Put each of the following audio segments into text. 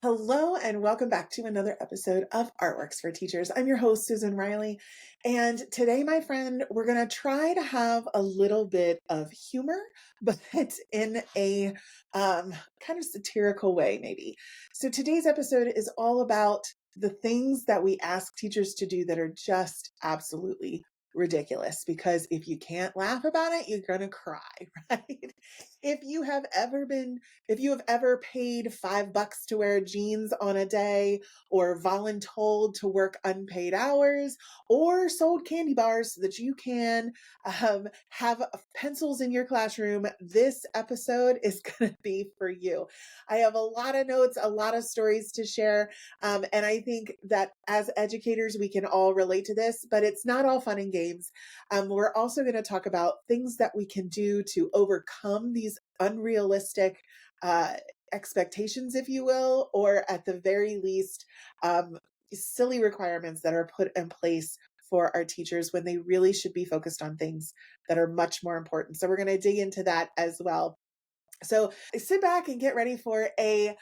Hello, and welcome back to another episode of Artworks for Teachers. I'm your host, Susan Riley. And today, my friend, we're going to try to have a little bit of humor, but in a kind of satirical way, maybe. So today's episode is all about the things that we ask teachers to do that are just absolutely ridiculous, because if you can't laugh about it, you're going to cry, right? If you have ever been if you have ever paid $5 to wear jeans on a day, or voluntold to work unpaid hours, or sold candy bars so that you can have pencils in your classroom, this episode is going to be for you. I have a lot of notes, a lot of stories to share, and I think that as educators, we can all relate to this, but it's not all fun and games. We're also going to talk about things that we can do to overcome these unrealistic uh, expectations, if you will, or at the very least, silly requirements that are put in place for our teachers when they really should be focused on things that are much more important. So we're going to dig into that as well. So sit back and get ready for a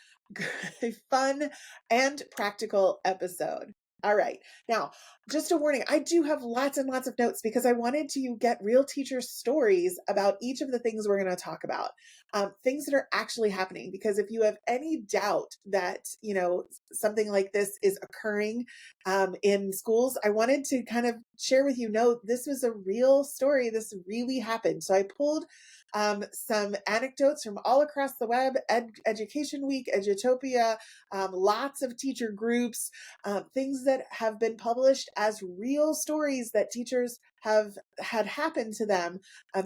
fun and practical episode. All right. Now, just a warning, I do have lots and lots of notes because I wanted to get real teacher stories about each of the things we're going to talk about, things that are actually happening. Because if you have any doubt that, something like this is occurring in schools, I wanted to kind of share with you, no, this was a real story. This really happened. So I pulled some anecdotes from all across the web, Education Week, Edutopia, lots of teacher groups, things that have been published as real stories that teachers have had happen to them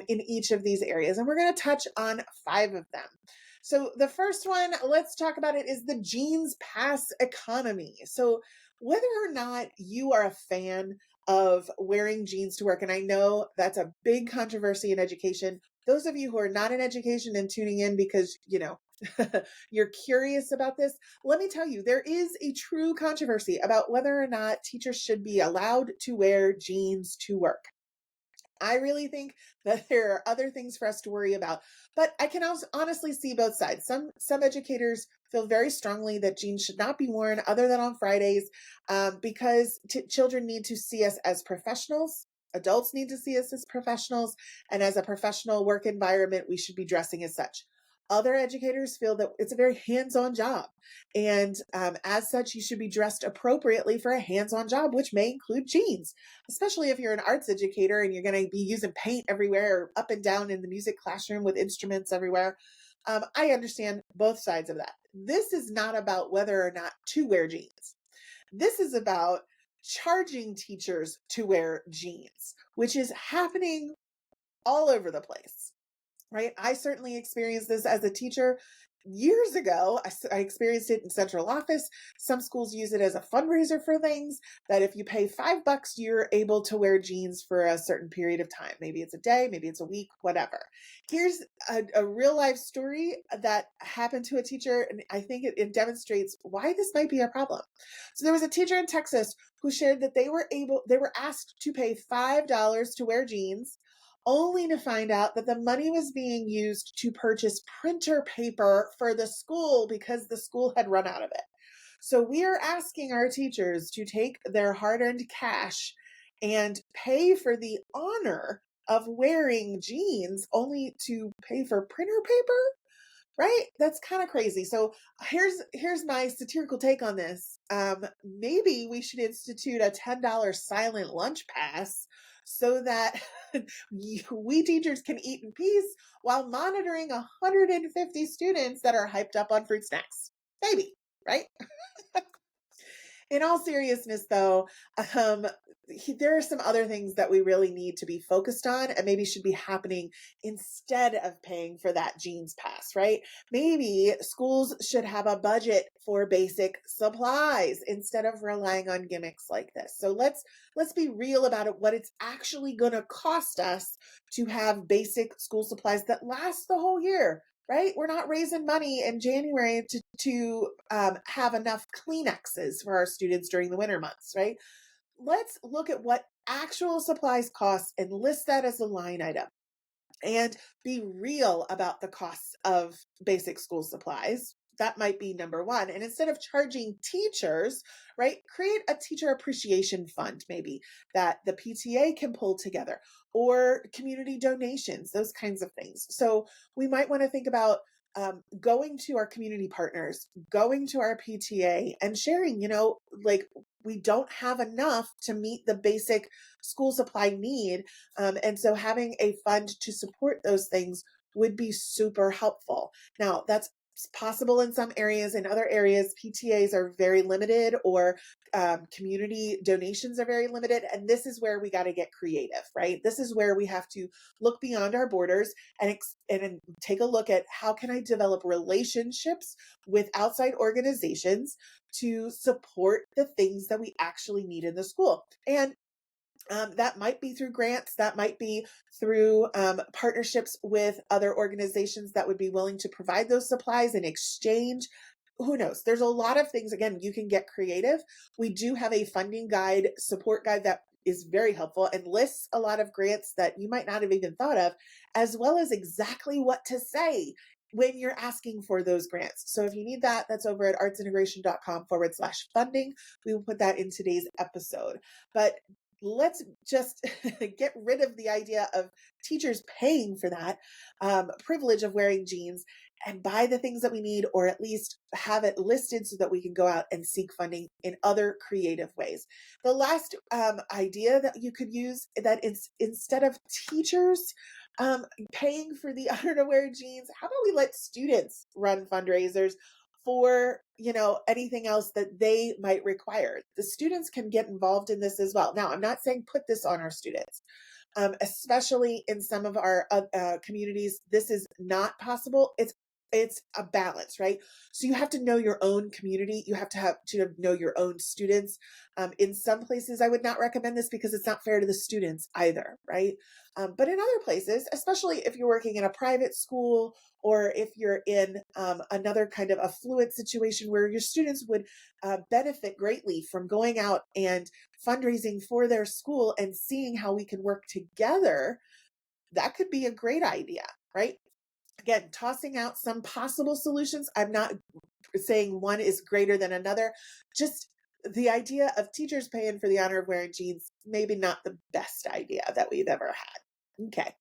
in each of these areas. And we're going to touch on 5 of them. So the first one, let's talk about it, is the jeans pass economy. So whether or not you are a fan of wearing jeans to work, and I know that's a big controversy in education. Those of you who are not in education and tuning in because, you're curious about this, let me tell you, there is a true controversy about whether or not teachers should be allowed to wear jeans to work. I really think that there are other things for us to worry about, but I can also honestly see both sides. Some educators feel very strongly that jeans should not be worn other than on Fridays, because children need to see us as professionals. Adults need to see us as professionals, and as a professional work environment, we should be dressing as such. Other educators feel that it's a very hands-on job, and as such, you should be dressed appropriately for a hands-on job, which may include jeans, especially if you're an arts educator and you're going to be using paint everywhere, or up and down in the music classroom with instruments everywhere. I understand both sides of that. This is not about whether or not to wear jeans. This is about charging teachers to wear jeans, which is happening all over the place, right? I certainly experienced this as a teacher years ago. I experienced it in central office. Some schools use it as a fundraiser for things, that if you pay $5, you're able to wear jeans for a certain period of time. Maybe it's a day, maybe it's a week, whatever. Here's a real life story that happened to a teacher, and I think it demonstrates why this might be a problem. So there was a teacher in Texas who shared that they were asked to pay $5 to wear jeans, only to find out that the money was being used to purchase printer paper for the school because the school had run out of it. So we are asking our teachers to take their hard-earned cash and pay for the honor of wearing jeans only to pay for printer paper, right? That's kind of crazy. So here's my satirical take on this. Maybe we should institute a $10 silent lunch pass so that we teachers can eat in peace while monitoring 150 students that are hyped up on fruit snacks. Maybe, right? In all seriousness, though, there are some other things that we really need to be focused on and maybe should be happening instead of paying for that jeans pass, right? Maybe schools should have a budget for basic supplies instead of relying on gimmicks like this. So let's be real about it, what it's actually going to cost us to have basic school supplies that last the whole year. Right? We're not raising money in January to have enough Kleenexes for our students during the winter months, right? Let's look at what actual supplies cost and list that as a line item, and be real about the costs of basic school supplies. That might be number one. And instead of charging teachers, right, create a teacher appreciation fund, maybe that the PTA can pull together, or community donations, those kinds of things. So we might want to think about going to our community partners, going to our PTA and sharing, like we don't have enough to meet the basic school supply need. And so having a fund to support those things would be super helpful. Now, that's possible in some areas. In other areas, PTAs are very limited, or community donations are very limited. And this is where we got to get creative, right? This is where we have to look beyond our borders and take a look at how can I develop relationships with outside organizations to support the things that we actually need in the school. And that might be through grants, that might be through partnerships with other organizations that would be willing to provide those supplies in exchange. Who knows? There's a lot of things. Again, you can get creative. We do have a funding guide, support guide that is very helpful and lists a lot of grants that you might not have even thought of, as well as exactly what to say when you're asking for those grants. So if you need that, that's over at artsintegration.com/funding. We will put that in today's episode. But let's just get rid of the idea of teachers paying for that privilege of wearing jeans and buy the things that we need, or at least have it listed so that we can go out and seek funding in other creative ways. The last idea that you could use, that is, instead of teachers paying for the underwear jeans, how about we let students run fundraisers for anything else that they might require? The students can get involved in this as well. Now, I'm not saying put this on our students, especially in some of our communities. This is not possible. It's a balance, right? So you have to know your own community. You have to know your own students. In some places, I would not recommend this because it's not fair to the students either, right? But in other places, especially if you're working in a private school, or if you're in another kind of affluent situation where your students would benefit greatly from going out and fundraising for their school and seeing how we can work together, that could be a great idea, right? Again, tossing out some possible solutions. I'm not saying one is greater than another. Just the idea of teachers paying for the honor of wearing jeans, maybe not the best idea that we've ever had. Okay.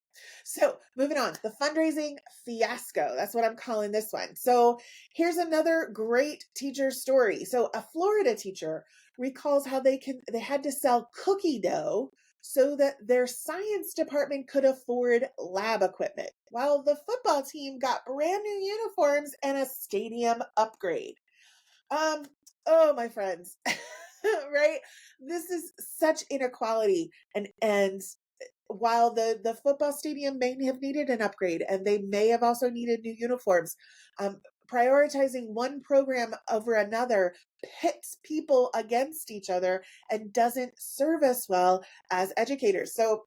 So moving on, the fundraising fiasco. That's what I'm calling this one. So here's another great teacher story. So a Florida teacher recalls how they had to sell cookie dough so that their science department could afford lab equipment, while the football team got brand new uniforms and a stadium upgrade. Um, oh, my friends, right? This is such inequality, and while the football stadium may have needed an upgrade, and they may have also needed new uniforms, um, prioritizing one program over another pits people against each other and doesn't serve us well as educators. So,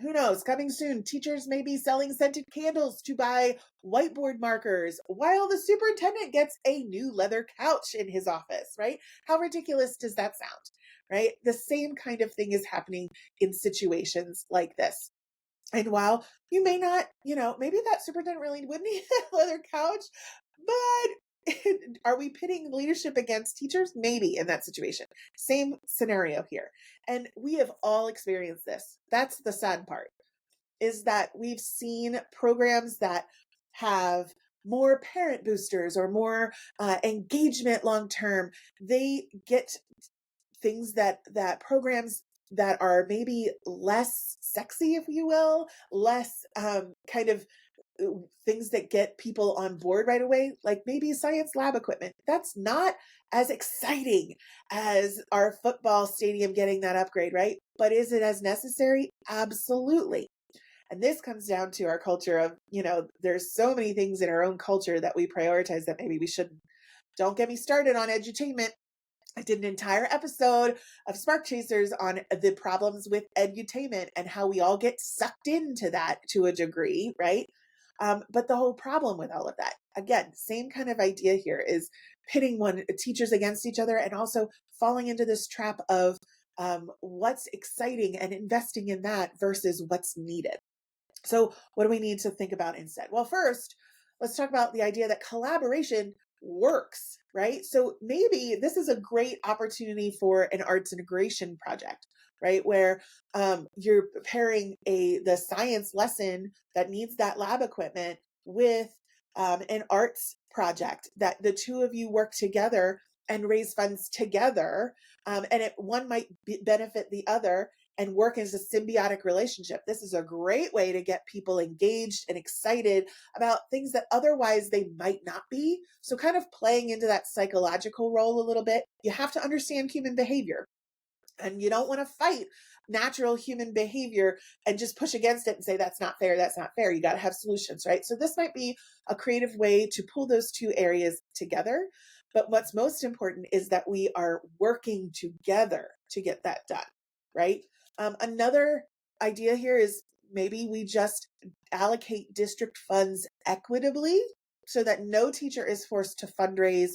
who knows? Coming soon, teachers may be selling scented candles to buy whiteboard markers while the superintendent gets a new leather couch in his office, right? How ridiculous does that sound, right? The same kind of thing is happening in situations like this. And while you may not, maybe that superintendent really would need that leather couch, but are we pitting leadership against teachers? Maybe in that situation. Same scenario here. And we have all experienced this. That's the sad part, is that we've seen programs that have more parent boosters or more engagement long term. They get things that programs that are maybe less sexy, if you will, less kind of things that get people on board right away, like maybe science lab equipment. That's not as exciting as our football stadium getting that upgrade, right? But is it as necessary? Absolutely. And this comes down to our culture of, there's so many things in our own culture that we prioritize that maybe we shouldn't. Don't get me started on edutainment. I did an entire episode of Spark Chasers on the problems with edutainment and how we all get sucked into that to a degree, right? But the whole problem with all of that, again, same kind of idea here, is pitting teachers against each other, and also falling into this trap of what's exciting and investing in that versus what's needed. So what do we need to think about instead? Well, first, let's talk about the idea that collaboration works, right? So maybe this is a great opportunity for an arts integration project, right? Where you're pairing the science lesson that needs that lab equipment with an arts project that the two of you work together and raise funds together. And one might benefit the other and work as a symbiotic relationship. This is a great way to get people engaged and excited about things that otherwise they might not be. So kind of playing into that psychological role a little bit. You have to understand human behavior, and you don't want to fight natural human behavior and just push against it and say, that's not fair, that's not fair. You got to have solutions, right? So this might be a creative way to pull those two areas together. But what's most important is that we are working together to get that done, right? Another idea here is maybe we just allocate district funds equitably so that no teacher is forced to fundraise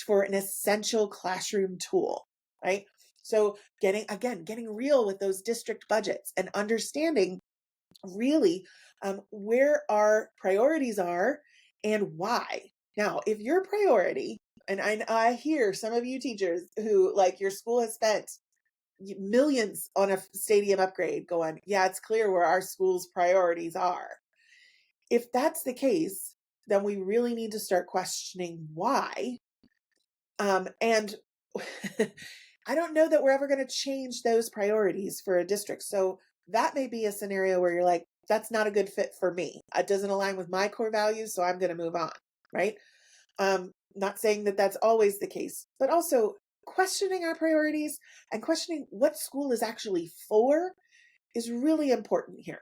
for an essential classroom tool, right? So getting real with those district budgets and understanding really where our priorities are and why. Now, if your priority, and I hear some of you teachers who like your school has spent millions on a stadium upgrade going, yeah, it's clear where our school's priorities are. If that's the case, then we really need to start questioning why. And I don't know that we're ever going to change those priorities for a district. So that may be a scenario where you're like, that's not a good fit for me. It doesn't align with my core values, so I'm going to move on, right? Not saying that that's always the case, but also questioning our priorities and questioning what school is actually for is really important here.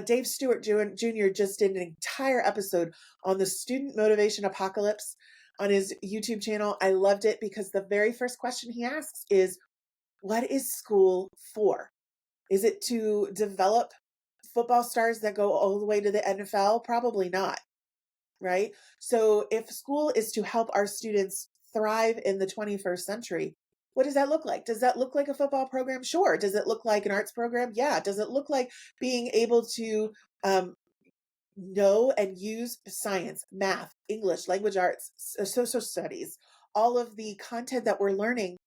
Dave Stewart Jr. just did an entire episode on the student motivation apocalypse on his YouTube channel. I loved it because the very first question he asks is, what is school for? Is it to develop football stars that go all the way to the NFL? Probably not, right? So if school is to help our students thrive in the 21st century, what does that look like? Does that look like a football program? Sure. Does it look like an arts program? Yeah. Does it look like being able to know and use science, math, English, language arts, social studies, all of the content that we're learning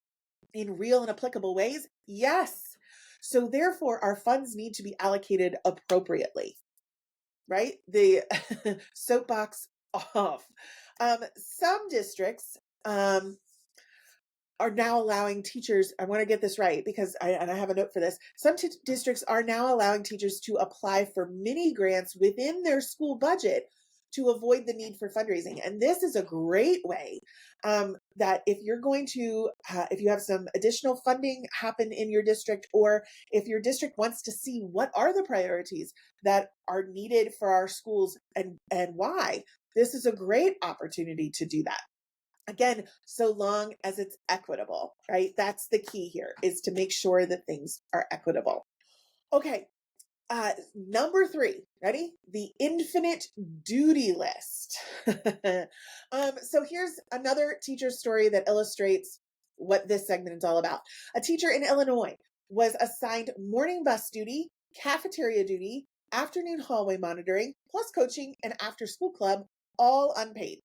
in real and applicable ways? Yes. So therefore, our funds need to be allocated appropriately, right? The soapbox off. Some districts are now allowing teachers, I want to get this right because I have a note for this. Some districts are now allowing teachers to apply for mini grants within their school budget to avoid the need for fundraising. And this is a great way that if you're going to, if you have some additional funding happen in your district, or if your district wants to see what are the priorities that are needed for our schools and why, this is a great opportunity to do that. Again, so long as it's equitable, right? That's the key here, is to make sure that things are equitable. Okay, number 3, ready? The infinite duty list. So here's another teacher story that illustrates what this segment is all about. A teacher in Illinois was assigned morning bus duty, cafeteria duty, afternoon hallway monitoring, plus coaching and after school club, all unpaid.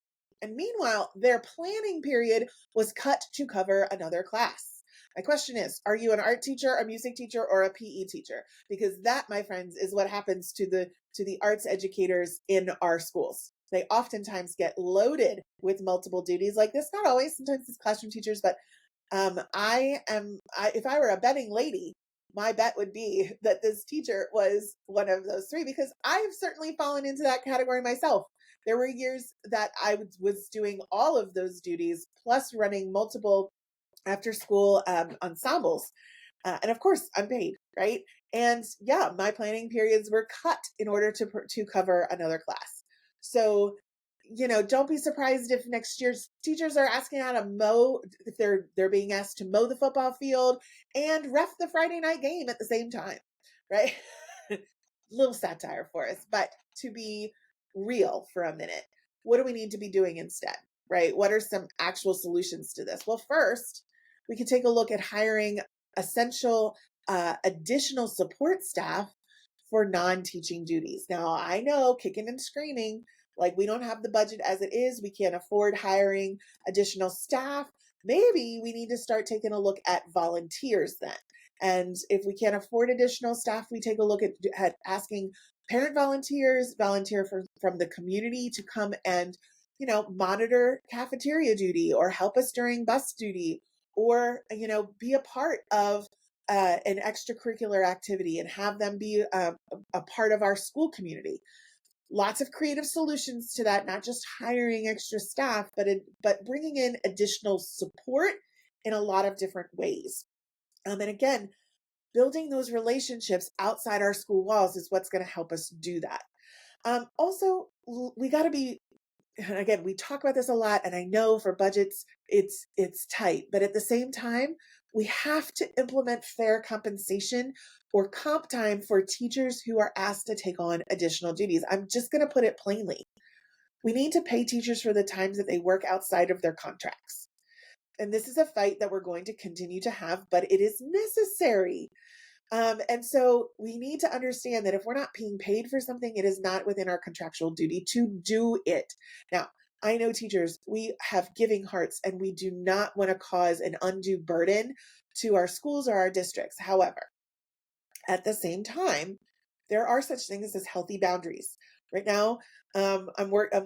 And meanwhile, their planning period was cut to cover another class. My question is, are you an art teacher, a music teacher, or a PE teacher? Because that, my friends, is what happens to the arts educators in our schools. They oftentimes get loaded with multiple duties like this. Not always, sometimes it's classroom teachers, but if I were a betting lady, my bet would be that this teacher was one of those 3, because I've certainly fallen into that category myself. There were years that I was doing all of those duties, plus running multiple after school ensembles. And of course, unpaid, right? And yeah, my planning periods were cut in order to cover another class. So, don't be surprised if next year's teachers are asking how to mow, if they're being asked to mow the football field and ref the Friday night game at the same time, right? Little satire for us, but to be real for a minute, what do we need to be doing instead, right? What are some actual solutions to this? Well, first, we can take a look at hiring essential additional support staff for non-teaching duties. Now, I know, kicking and screaming, Like, we don't have the budget as it is. We can't afford hiring additional staff. Maybe we need to start taking a look at volunteers then. And if we can't afford additional staff, we take a look at asking parent volunteers, from the community to come and, monitor cafeteria duty or help us during bus duty, or, be a part of an extracurricular activity and have them be a part of our school community. Lots of creative solutions to that, not just hiring extra staff, but bringing in additional support in a lot of different ways. And again, building those relationships outside our school walls is what's going to help us do that. Also, we got to be, and again, we talk about this a lot, and I know for budgets, it's tight, but at the same time, we have to implement fair compensation or comp time for teachers who are asked to take on additional duties. I'm just going to put it plainly. We need to pay teachers for the times that they work outside of their contracts. And this is a fight that we're going to continue to have, but it is necessary. And so we need to understand that if we're not being paid for something, it is not within our contractual duty to do it. Now, I know teachers, we have giving hearts and we do not want to cause an undue burden to our schools or our districts. However, at the same time, there are such things as healthy boundaries. Right now, I'm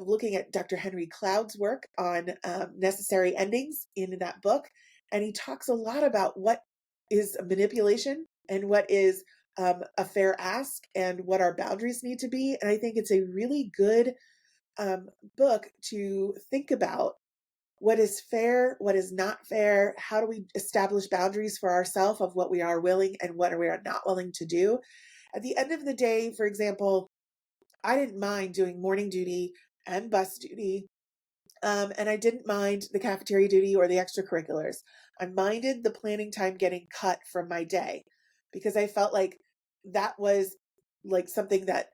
looking at Dr. Henry Cloud's work on necessary endings in that book, and he talks a lot about what is manipulation and what is a fair ask and what our boundaries need to be. And I think it's a really good book to think about what is fair, what is not fair, how do we establish boundaries for ourselves of what we are willing and what we are not willing to do. At the end of the day, for example, I didn't mind doing morning duty and bus duty. And I didn't mind the cafeteria duty or the extracurriculars. I minded the planning time getting cut from my day because I felt like that was like something that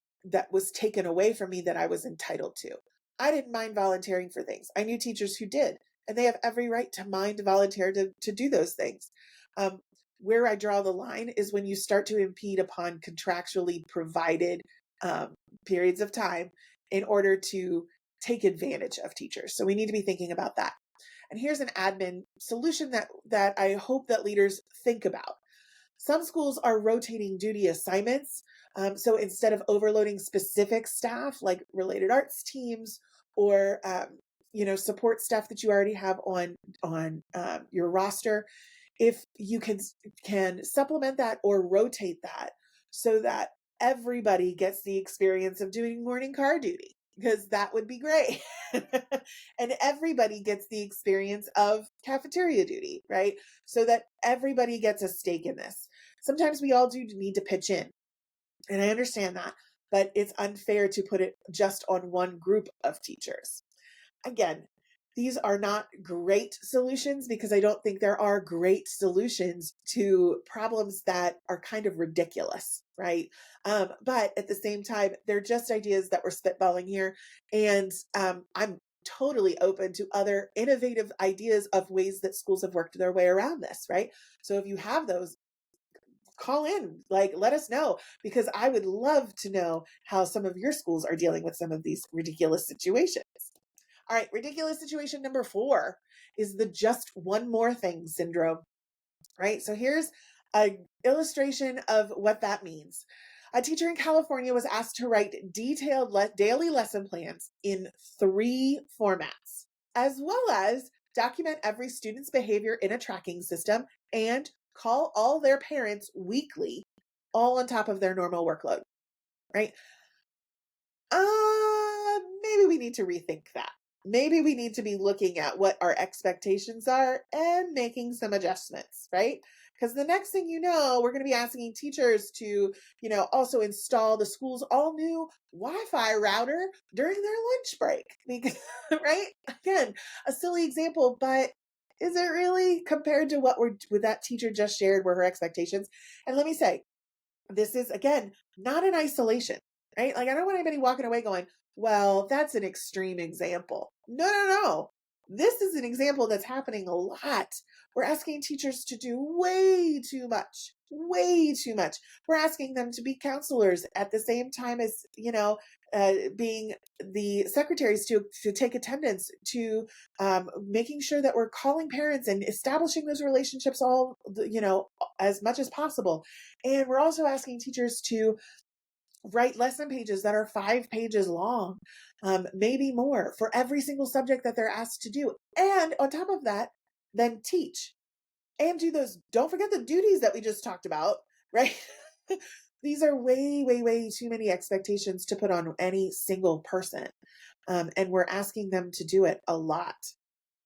was taken away from me that I was entitled to. I didn't mind volunteering for things. I knew teachers who did, and they have every right to mind to volunteer to do those things. Um, where I draw the line is when you start to impede upon contractually provided periods of time in order to take advantage of teachers. So we need to be thinking about that. And here's an admin solution that I hope that leaders think about. Some schools are rotating duty assignments. So instead of overloading specific staff like related arts teams or support staff that you already have on your roster, if you can supplement that or rotate that so that everybody gets the experience of doing morning car duty, because that would be great. And everybody gets the experience of cafeteria duty, right? So that everybody gets a stake in this. Sometimes we all do need to pitch in, and I understand that, but it's unfair to put it just on one group of teachers. Again, these are not great solutions because I don't think there are great solutions to problems that are kind of ridiculous, right? But at the same time, they're just ideas that we're spitballing here. And I'm totally open to other innovative ideas of ways that schools have worked their way around this, right? So if you have those, call in, like, let us know, because I would love to know how some of your schools are dealing with some of these ridiculous situations. All right, ridiculous situation number 4 is the just one more thing syndrome, right? So here's an illustration of what that means. A teacher in California was asked to write detailed daily lesson plans in 3 formats, as well as document every student's behavior in a tracking system and call all their parents weekly, all on top of their normal workload, right? Maybe we need to rethink that. Maybe we need to be looking at what our expectations are and making some adjustments, right? Because the next thing you know, we're going to be asking teachers to, also install the school's all new Wi-Fi router during their lunch break. Because, right? Again, a silly example, but is it really compared to what that teacher just shared were her expectations? And let me say, this is, again, not in isolation, right? Like, I don't want anybody walking away going, well, that's an extreme example. No, no, no. This is an example that's happening a lot. We're asking teachers to do way too much, way too much. We're asking them to be counselors at the same time as, being the secretaries to take attendance, to making sure that we're calling parents and establishing those relationships as much as possible. And we're also asking teachers to write lesson pages that are 5 pages long, maybe more, for every single subject that they're asked to do. And on top of that, then teach and do those. Don't forget the duties that we just talked about, right? These are way, way, way too many expectations to put on any single person. And we're asking them to do it a lot,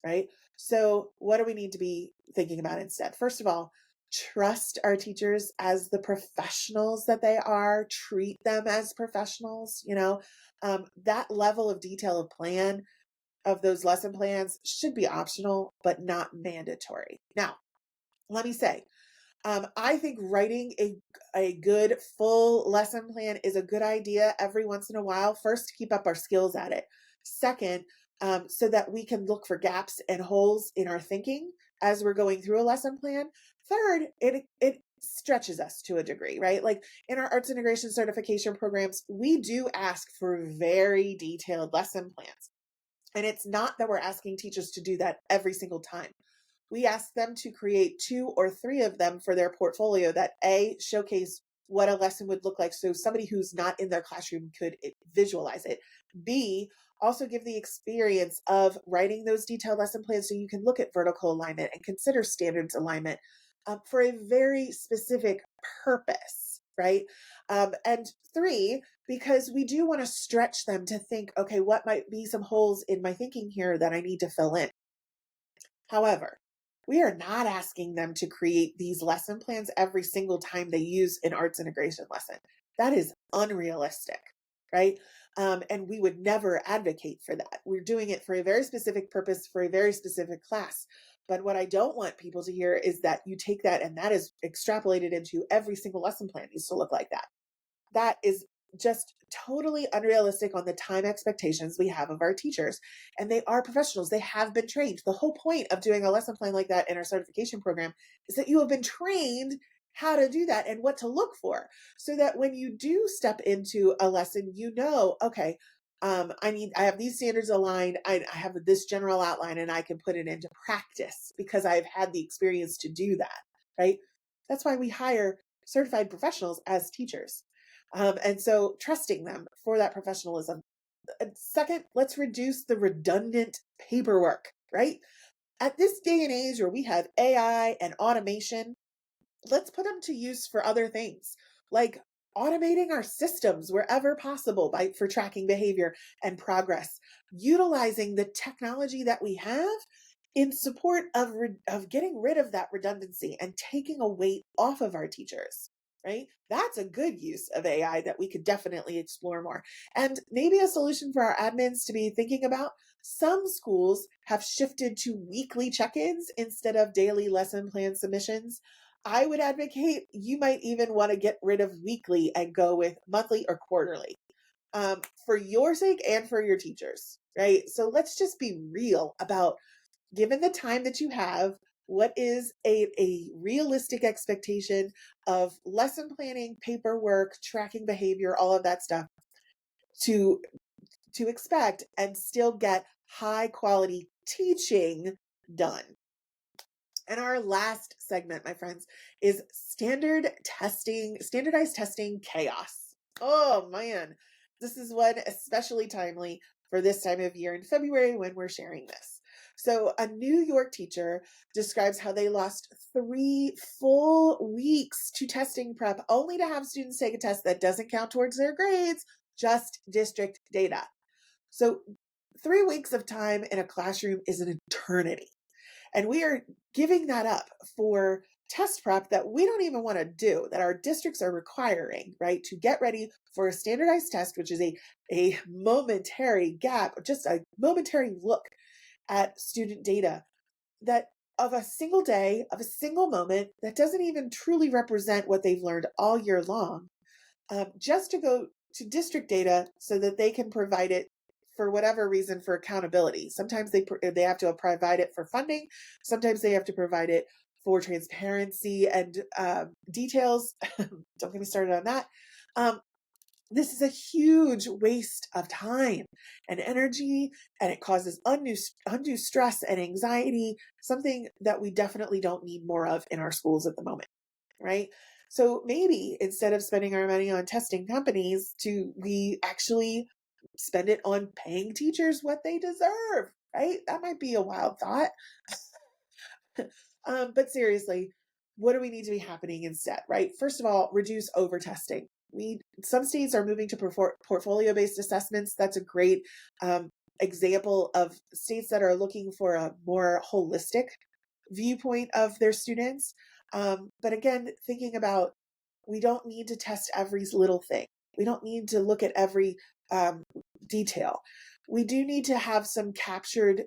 right? So, what do we need to be thinking about instead? First of all, trust our teachers as the professionals that they are, treat them as professionals. That level of detail of plan of those lesson plans should be optional, but not mandatory. Now, let me say, I think writing a good full lesson plan is a good idea every once in a while. First, to keep up our skills at it. Second, so that we can look for gaps and holes in our thinking as we're going through a lesson plan. Third, it stretches us to a degree, right? Like in our arts integration certification programs, we do ask for very detailed lesson plans. And it's not that we're asking teachers to do that every single time. We ask them to create 2 or 3 of them for their portfolio that A, showcase what a lesson would look like so somebody who's not in their classroom could visualize it. B, also give the experience of writing those detailed lesson plans so you can look at vertical alignment and consider standards alignment for a very specific purpose, right? And 3, because we do want to stretch them to think, okay, what might be some holes in my thinking here that I need to fill in? However, we are not asking them to create these lesson plans every single time they use an arts integration lesson. That is unrealistic, right? And we would never advocate for that. We're doing it for a very specific purpose, for a very specific class. But what I don't want people to hear is that you take that and that is extrapolated into every single lesson plan needs to look like that. That is just totally unrealistic on the time expectations we have of our teachers. And they are professionals. They have been trained. The whole point of doing a lesson plan like that in our certification program is that you have been trained how to do that and what to look for so that when you do step into a lesson, okay, I have these standards aligned. I have this general outline and I can put it into practice because I've had the experience to do that, right? That's why we hire certified professionals as teachers. And so trusting them for that professionalism. Second, let's reduce the redundant paperwork, right? At this day and age where we have AI and automation, let's put them to use for other things, like automating our systems wherever possible for tracking behavior and progress, utilizing the technology that we have in support of getting rid of that redundancy and taking a weight off of our teachers, right? That's a good use of AI that we could definitely explore more. And maybe a solution for our admins to be thinking about. Some schools have shifted to weekly check-ins instead of daily lesson plan submissions. I would advocate you might even want to get rid of weekly and go with monthly or quarterly, for your sake and for your teachers, right? So let's just be real about, given the time that you have, what is a realistic expectation of lesson planning, paperwork, tracking behavior, all of that stuff to expect and still get high quality teaching done. And our last segment, my friends, is standardized testing chaos. Oh man, this is one especially timely for this time of year in February when we're sharing this. So, a New York teacher describes how they lost 3 full weeks to testing prep only to have students take a test that doesn't count towards their grades, just district data. So, 3 weeks of time in a classroom is an eternity. And we are giving that up for test prep that we don't even want to do, that our districts are requiring, right? To get ready for a standardized test, which is a momentary gap, just a momentary look at student data that of a single day, of a single moment that doesn't even truly represent what they've learned all year long, just to go to district data so that they can provide it for whatever reason for accountability. Sometimes they have to provide it for funding. Sometimes they have to provide it for transparency and details. Don't get me started on that. Um, this is a huge waste of time and energy, and it causes undue stress and anxiety, something that we definitely don't need more of in our schools at the moment, right? So maybe instead of spending our money on testing companies, we actually spend it on paying teachers what they deserve, right? That might be a wild thought. But seriously, what do we need to be happening instead, right? First of all, reduce over testing. Some states are moving to portfolio based assessments. That's a great example of states that are looking for a more holistic viewpoint of their students. But again, thinking about, we don't need to test every little thing. We don't need to look at every um, detail. We do need to have some captured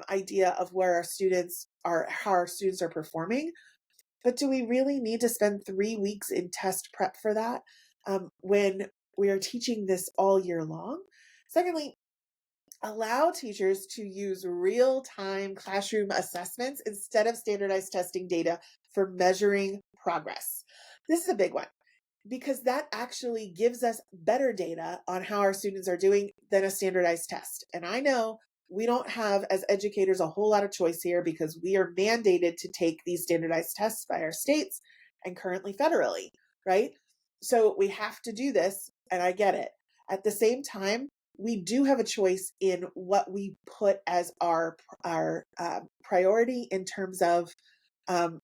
idea of where our students are, how our students are performing. But do we really need to spend 3 weeks in test prep for that when we are teaching this all year long? Secondly, allow teachers to use real-time classroom assessments instead of standardized testing data for measuring progress. This is a big one because that actually gives us better data on how our students are doing than a standardized test. And I know we don't have, as educators, a whole lot of choice here because we are mandated to take these standardized tests by our states and currently federally, right? So we have to do this, and I get it. At the same time, we do have a choice in what we put as our priority in terms of um,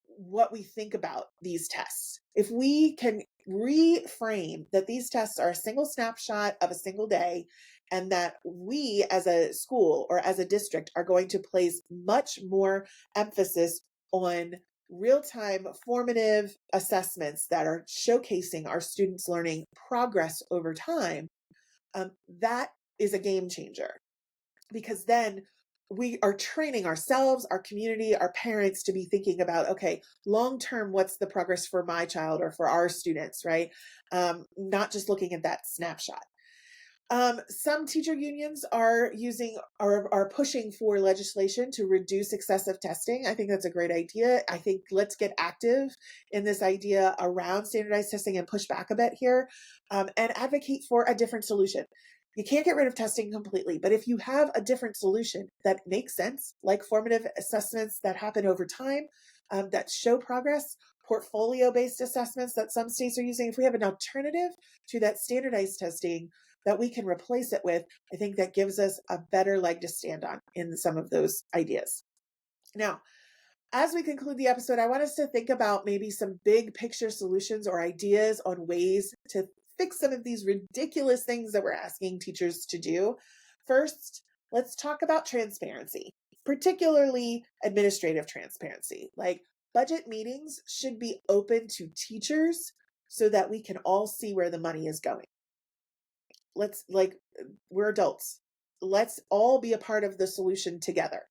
what we think about these tests. If we can reframe that these tests are a single snapshot of a single day, and that we as a school or as a district are going to place much more emphasis on real-time formative assessments that are showcasing our students' learning progress over time, that is a game changer, because then we are training ourselves, our community, our parents to be thinking about, okay, long term, what's the progress for my child or for our students, right? Not just looking at that snapshot. Some teacher unions are pushing for legislation to reduce excessive testing. I think that's a great idea. I think let's get active in this idea around standardized testing and push back a bit here, and advocate for a different solution. You can't get rid of testing completely, but if you have a different solution that makes sense, like formative assessments that happen over time, that show progress, portfolio-based assessments that some states are using, if we have an alternative to that standardized testing that we can replace it with, I think that gives us a better leg to stand on in some of those ideas. Now, as we conclude the episode, I want us to think about maybe some big picture solutions or ideas on ways to fix some of these ridiculous things that we're asking teachers to do. First, let's talk about transparency, particularly administrative transparency. Like, budget meetings should be open to teachers so that we can all see where the money is going. We're adults. Let's all be a part of the solution together.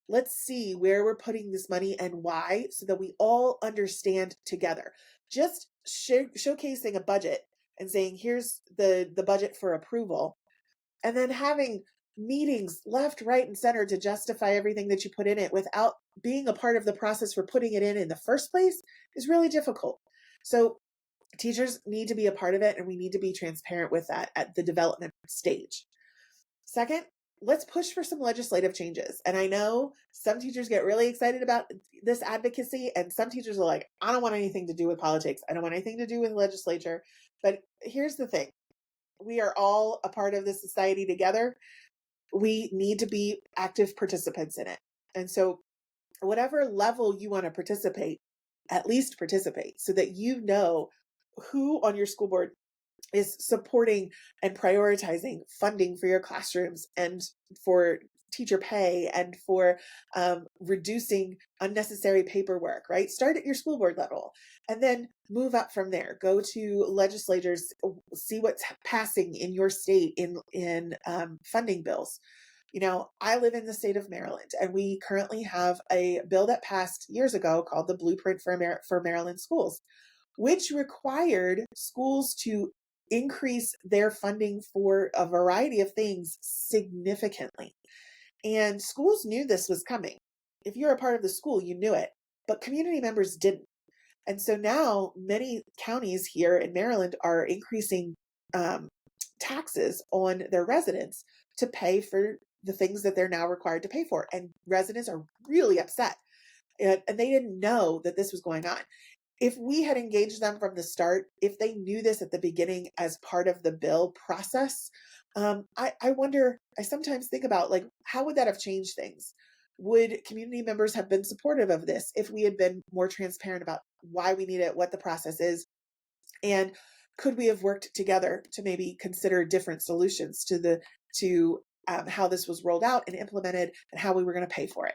Let's see where we're putting this money and why, so that we all understand together. Just showcasing a budget and saying, here's the budget for approval, and then having meetings left, right, and center to justify everything that you put in it without being a part of the process for putting it in the first place is really difficult. So teachers need to be a part of it, and we need to be transparent with that at the development stage. Second, let's push for some legislative changes. And I know some teachers get really excited about this advocacy, and some teachers are like, I don't want anything to do with politics. I don't want anything to do with legislature. But here's the thing. We are all a part of this society together. We need to be active participants in it. And so whatever level you want to participate, at least participate so that you know who on your school board is supporting and prioritizing funding for your classrooms and for teacher pay and for reducing unnecessary paperwork, right? Start at your school board level and then move up from there. Go to legislators, see what's passing in your state in funding bills. You know, I live in the state of Maryland, and we currently have a bill that passed years ago called the Blueprint for Maryland Schools, which required schools to increase their funding for a variety of things significantly. And schools knew this was coming. If you're a part of the school, you knew it. but community members didn't. And so now many counties here in Maryland are increasing um, taxes on their residents to pay for the things that they're now required to pay for. And residents are really upset. And they didn't know that this was going on. If we had engaged them from the start, if they knew this at the beginning as part of the bill process, I wonder, I sometimes think about like, how would that have changed things? Would community members have been supportive of this if we had been more transparent about why we need it, what the process is, and could we have worked together to maybe consider different solutions to how this was rolled out and implemented and how we were going to pay for it?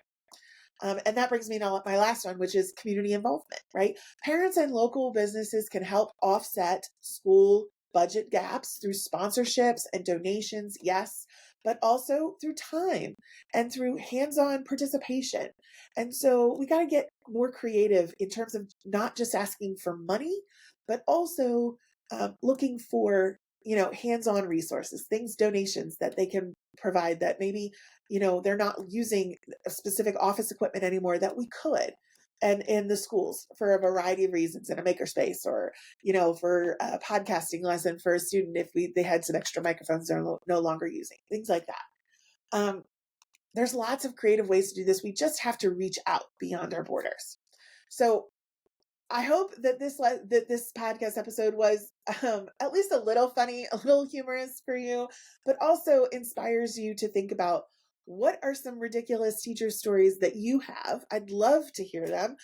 And that brings me to my last one, which is community involvement, right? Parents and local businesses can help offset school budget gaps through sponsorships and donations, yes, but also through time and through hands-on participation. And so we got to get more creative in terms of not just asking for money, but also looking for, hands-on resources, things, donations that they can provide that maybe, they're not using a specific office equipment anymore that we could, and in the schools for a variety of reasons, in a makerspace, or for a podcasting lesson for a student if they had some extra microphones they're no longer using, things like that. There's lots of creative ways to do this. We just have to reach out beyond our borders. So I hope that this podcast episode was at least a little funny, a little humorous for you, but also inspires you to think about, what are some ridiculous teacher stories that you have? I'd love to hear them.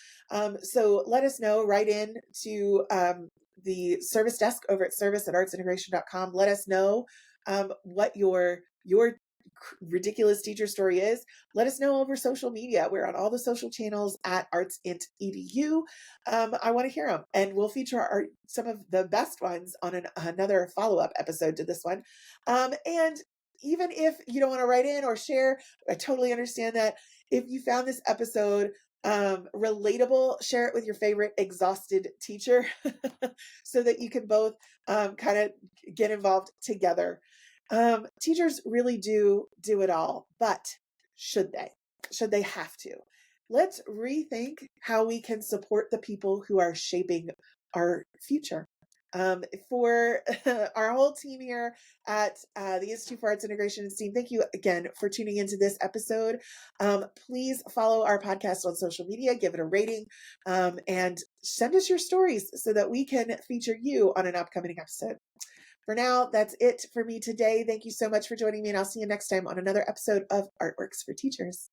So let us know. Write in to the service desk over at service@artsintegration.com. Let us know what your ridiculous teacher story is. Let us know over social media. We're on all the social channels at artsint.edu. I want to hear them, and we'll feature some of the best ones on another follow-up episode to this one. And even if you don't want to write in or share, I totally understand that. If you found this episode relatable, share it with your favorite exhausted teacher so that you can both kind of get involved together. Teachers really do it all, but should they? Should they have to? Let's rethink how we can support the people who are shaping our future. For our whole team here at the Institute for Arts Integration and STEAM, thank you again for tuning into this episode. Please follow our podcast on social media, give it a rating, and send us your stories so that we can feature you on an upcoming episode. For now, that's it for me today. Thank you so much for joining me, and I'll see you next time on another episode of Artworks for Teachers.